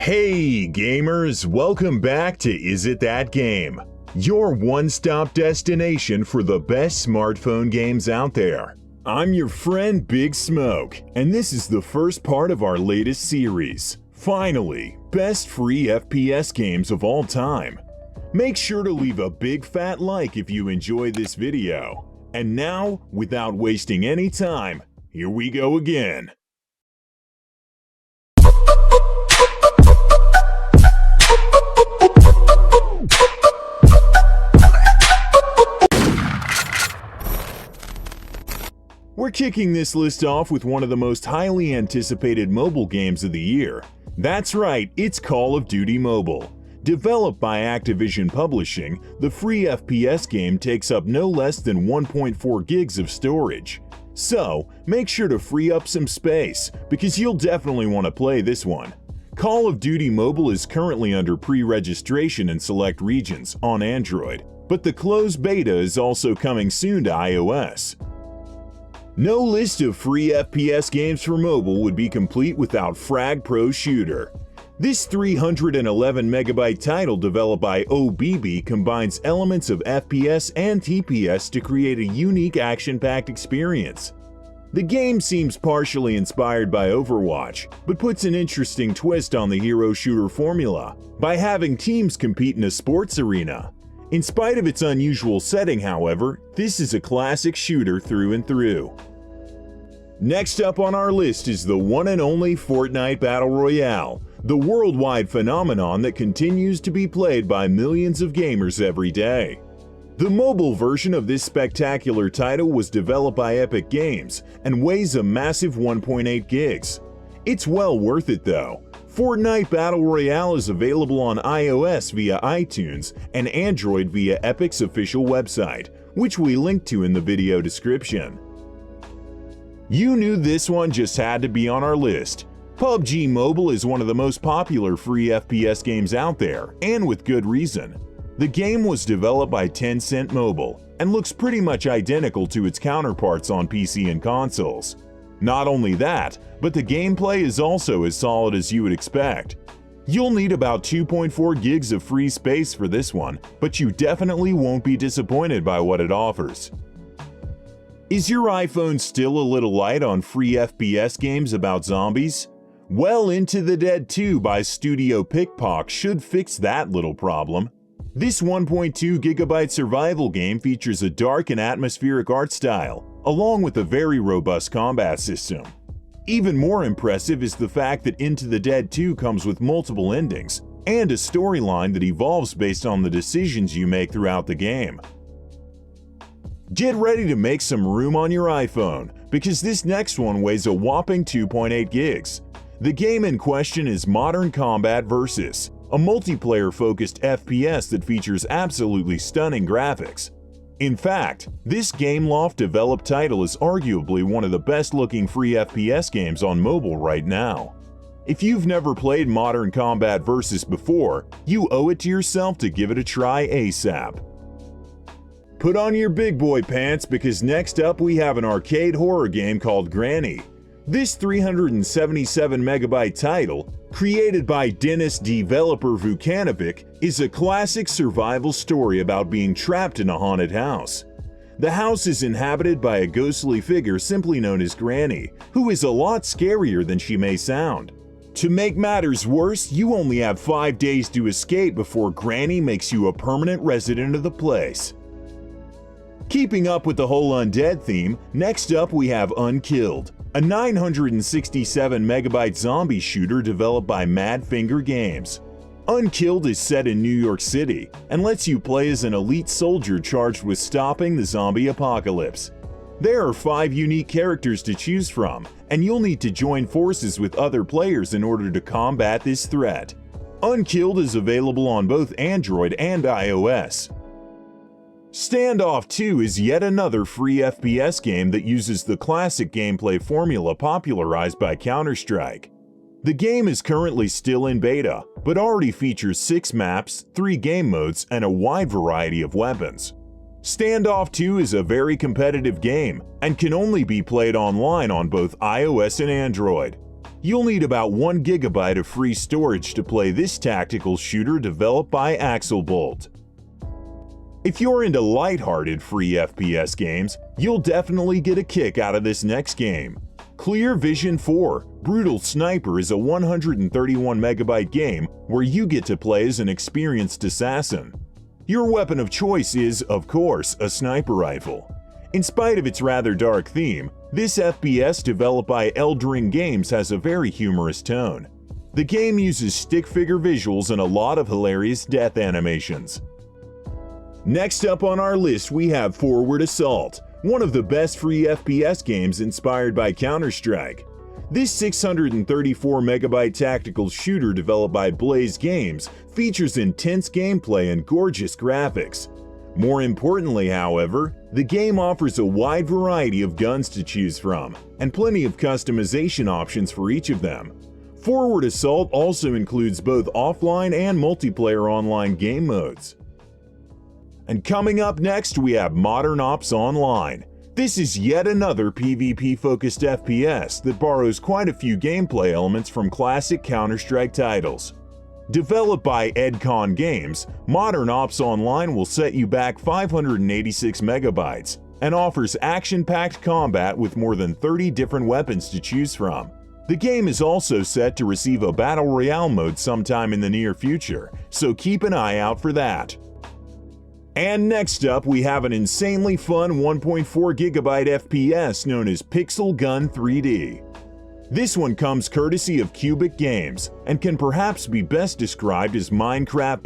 Hey gamers, welcome back to Is It That Game? Your one-stop destination for the best smartphone games out there. I'm your friend Big Smoke, and this is the first part of our latest series. Finally, best free FPS games of all time. Make sure to leave a big fat like if you enjoy this video. And now, without wasting any time, here we go again. We're kicking this list off with one of the most highly anticipated mobile games of the year. That's right, it's Call of Duty Mobile. Developed by Activision Publishing, the free FPS game takes up no less than 1.4 gigs of storage. So, make sure to free up some space, because you'll definitely want to play this one. Call of Duty Mobile is currently under pre-registration in select regions on Android, but the closed beta is also coming soon to iOS. No list of free FPS games for mobile would be complete without Frag Pro Shooter. This 311MB title developed by OBB combines elements of FPS and TPS to create a unique action-packed experience. The game seems partially inspired by Overwatch, but puts an interesting twist on the hero shooter formula by having teams compete in a sports arena. In spite of its unusual setting, however, this is a classic shooter through and through. Next up on our list is the one and only Fortnite Battle Royale, the worldwide phenomenon that continues to be played by millions of gamers every day. The mobile version of this spectacular title was developed by Epic Games and weighs a massive 1.8 gigs. It's well worth it though. Fortnite Battle Royale is available on iOS via iTunes and Android via Epic's official website, which we link to in the video description. You knew this one just had to be on our list. PUBG Mobile is one of the most popular free FPS games out there, and with good reason. The game was developed by Tencent Mobile and looks pretty much identical to its counterparts on PC and consoles. Not only that, but the gameplay is also as solid as you would expect. You'll need about 2.4 gigs of free space for this one, but you definitely won't be disappointed by what it offers. Is your iPhone still a little light on free FPS games about zombies? Well, Into the Dead 2 by Studio Pickpock should fix that little problem. This 1.2GB survival game features a dark and atmospheric art style, along with a very robust combat system. Even more impressive is the fact that Into the Dead 2 comes with multiple endings and a storyline that evolves based on the decisions you make throughout the game. Get ready to make some room on your iPhone, because this next one weighs a whopping 2.8 gigs. The game in question is Modern Combat Versus, a multiplayer-focused FPS that features absolutely stunning graphics. In fact, this Gameloft-developed title is arguably one of the best-looking free FPS games on mobile right now. If you've never played Modern Combat Versus before, you owe it to yourself to give it a try ASAP. Put on your big boy pants, because next up we have an arcade horror game called Granny. This 377MB title, created by Dennis developer Vukanovic, is a classic survival story about being trapped in a haunted house. The house is inhabited by a ghostly figure simply known as Granny, who is a lot scarier than she may sound. To make matters worse, you only have 5 days to escape before Granny makes you a permanent resident of the place. Keeping up with the whole undead theme, next up we have Unkilled, a 967MB zombie shooter developed by Madfinger Games. Unkilled is set in New York City and lets you play as an elite soldier charged with stopping the zombie apocalypse. There are 5 unique characters to choose from, and you'll need to join forces with other players in order to combat this threat. Unkilled is available on both Android and iOS. Standoff 2 is yet another free FPS game that uses the classic gameplay formula popularized by Counter-Strike. The game is currently still in beta, but already features 6 maps, 3 game modes, and a wide variety of weapons. Standoff 2 is a very competitive game and can only be played online on both iOS and Android. You'll need about 1 GB of free storage to play this tactical shooter developed by Axelbolt. If you're into lighthearted free FPS games, you'll definitely get a kick out of this next game. Clear Vision 4 Brutal Sniper is a 131 MB game where you get to play as an experienced assassin. Your weapon of choice is, of course, a sniper rifle. In spite of its rather dark theme, this FPS developed by Eldring Games has a very humorous tone. The game uses stick figure visuals and a lot of hilarious death animations. Next up on our list we have Forward Assault, one of the best free FPS games inspired by Counter-Strike. This 634 MB tactical shooter developed by Blaze Games features intense gameplay and gorgeous graphics. More importantly, however, the game offers a wide variety of guns to choose from, and plenty of customization options for each of them. Forward Assault also includes both offline and multiplayer online game modes. And coming up next we have Modern Ops Online. This is yet another PvP-focused FPS that borrows quite a few gameplay elements from classic Counter-Strike titles. Developed by Edcon Games, Modern Ops Online will set you back 586 MB and offers action-packed combat with more than 30 different weapons to choose from. The game is also set to receive a Battle Royale mode sometime in the near future, so keep an eye out for that. And next up we have an insanely fun 1.4 GB FPS known as Pixel Gun 3D. This one comes courtesy of Cubic Games and can perhaps be best described as Minecraft